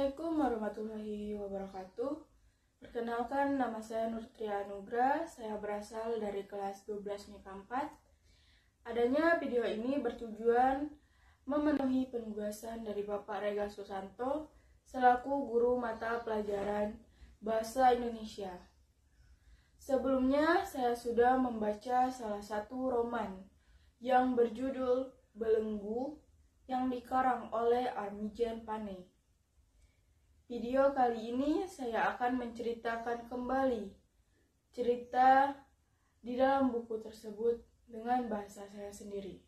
Assalamualaikum warahmatullahi wabarakatuh. Perkenalkan, nama saya Nurtria Anugrah. Saya berasal dari kelas 12 MIPA 4. Adanya video ini bertujuan memenuhi penugasan dari Bapak Rega Susanto selaku guru mata pelajaran Bahasa Indonesia. Sebelumnya saya sudah membaca salah satu roman yang berjudul Belenggu yang dikarang oleh Armijen Pane. Video kali ini saya akan menceritakan kembali cerita di dalam buku tersebut dengan bahasa saya sendiri.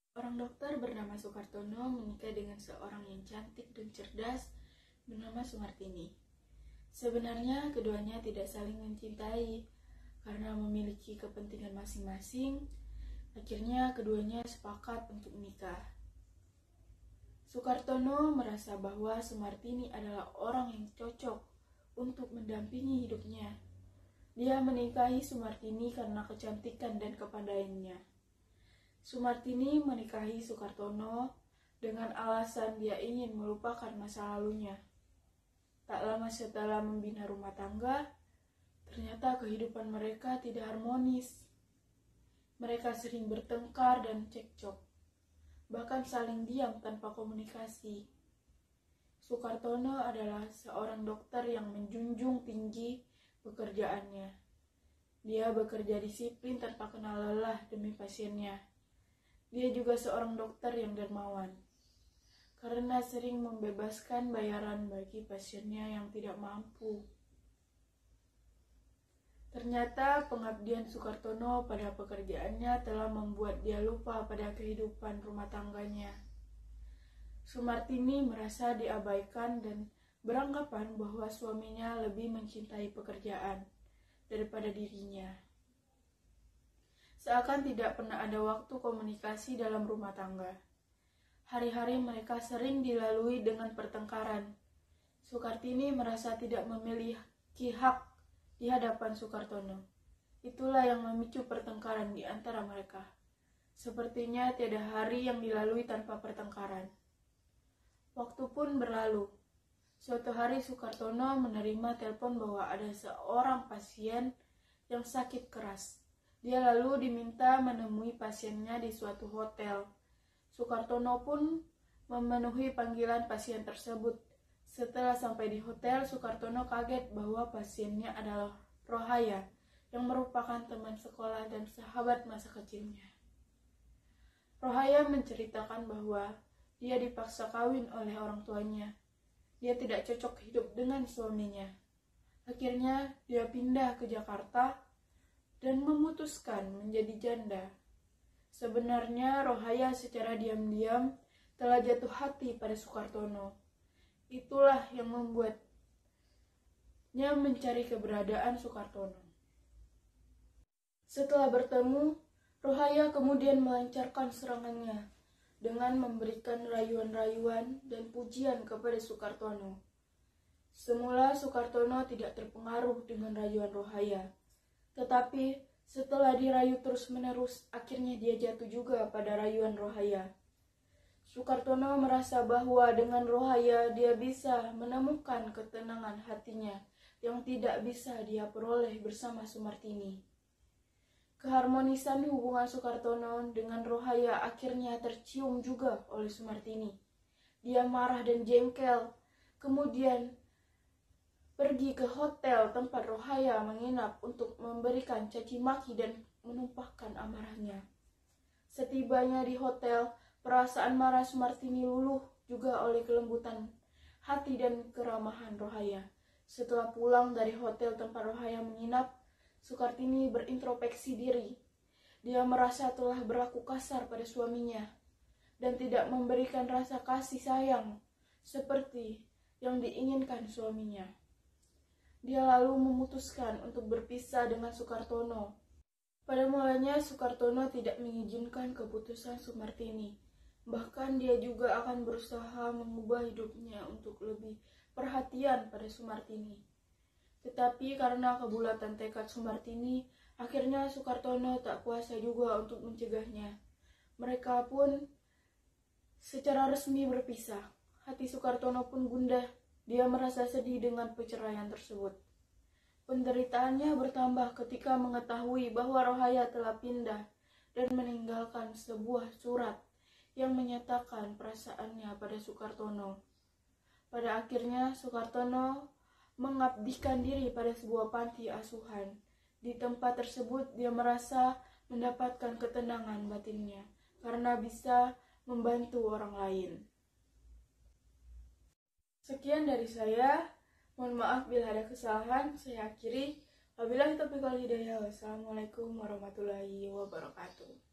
Seorang dokter bernama Sukartono menikah dengan seorang yang cantik dan cerdas bernama Sumartini. Sebenarnya keduanya tidak saling mencintai karena memiliki kepentingan masing-masing. Akhirnya keduanya sepakat untuk menikah. Sukartono merasa bahwa Sumartini adalah orang yang cocok untuk mendampingi hidupnya. Dia menikahi Sumartini karena kecantikan dan kepandaiannya. Sumartini menikahi Sukartono dengan alasan dia ingin melupakan masa lalunya. Tak lama setelah membina rumah tangga, ternyata kehidupan mereka tidak harmonis. Mereka sering bertengkar dan cekcok, bahkan saling diam tanpa komunikasi. Sukartono adalah seorang dokter yang menjunjung tinggi pekerjaannya. Dia bekerja disiplin tanpa kenal lelah demi pasiennya. Dia juga seorang dokter yang dermawan, karena sering membebaskan bayaran bagi pasiennya yang tidak mampu. Ternyata pengabdian Sukartono pada pekerjaannya telah membuat dia lupa pada kehidupan rumah tangganya. Sumartini merasa diabaikan dan beranggapan bahwa suaminya lebih mencintai pekerjaan daripada dirinya. Seakan tidak pernah ada waktu komunikasi dalam rumah tangga. Hari-hari mereka sering dilalui dengan pertengkaran. Sukartini merasa tidak memiliki hak di hadapan Sukartono. Itulah yang memicu pertengkaran di antara mereka. Sepertinya tiada hari yang dilalui tanpa pertengkaran. Waktu pun berlalu. Suatu hari Sukartono menerima telepon bahwa ada seorang pasien yang sakit keras. Dia lalu diminta menemui pasiennya di suatu hotel. Sukartono pun memenuhi panggilan pasien tersebut. Setelah sampai di hotel, Sukartono kaget bahwa pasiennya adalah Rohaya, yang merupakan teman sekolah dan sahabat masa kecilnya. Rohaya menceritakan bahwa dia dipaksa kawin oleh orang tuanya. Dia tidak cocok hidup dengan suaminya. Akhirnya dia pindah ke Jakarta dan memutuskan menjadi janda. Sebenarnya Rohaya secara diam-diam telah jatuh hati pada Sukartono. Itulah yang membuatnya mencari keberadaan Sukartono. Setelah bertemu, Rohaya kemudian melancarkan serangannya dengan memberikan rayuan-rayuan dan pujian kepada Sukartono. Semula Sukartono tidak terpengaruh dengan rayuan Rohaya, tetapi setelah dirayu terus-menerus, akhirnya dia jatuh juga pada rayuan Rohaya. Sukartono merasa bahwa dengan Rohaya dia bisa menemukan ketenangan hatinya yang tidak bisa dia peroleh bersama Sumartini. Keharmonisan hubungan Sukartono dengan Rohaya akhirnya tercium juga oleh Sumartini. Dia marah dan jengkel, kemudian pergi ke hotel tempat Rohaya menginap untuk memberikan caci maki dan menumpahkan amarahnya. Setibanya di hotel, perasaan marah Sumartini luluh juga oleh kelembutan hati dan keramahan Rohaya. Setelah pulang dari hotel tempat Rohaya menginap, Sukartini berintrospeksi diri. Dia merasa telah berlaku kasar pada suaminya dan tidak memberikan rasa kasih sayang seperti yang diinginkan suaminya. Dia lalu memutuskan untuk berpisah dengan Sukartono. Pada mulanya Sukartono tidak mengizinkan keputusan Sumartini. Bahkan dia juga akan berusaha mengubah hidupnya untuk lebih perhatian pada Sumartini. Tetapi karena kebulatan tekad Sumartini, akhirnya Sukartono tak kuasa juga untuk mencegahnya. Mereka pun secara resmi berpisah. Hati Sukartono pun gundah. Dia merasa sedih dengan perceraian tersebut. Penderitaannya bertambah ketika mengetahui bahwa Rohaya telah pindah dan meninggalkan sebuah surat yang menyatakan perasaannya pada Sukartono. Pada akhirnya Sukartono mengabdikan diri pada sebuah panti asuhan. Di tempat tersebut dia merasa mendapatkan ketenangan batinnya karena bisa membantu orang lain. Sekian dari saya. Mohon maaf bila ada kesalahan. Saya akhiri. Wabillahi taufiq wal hidayah. Wassalamualaikum warahmatullahi wabarakatuh.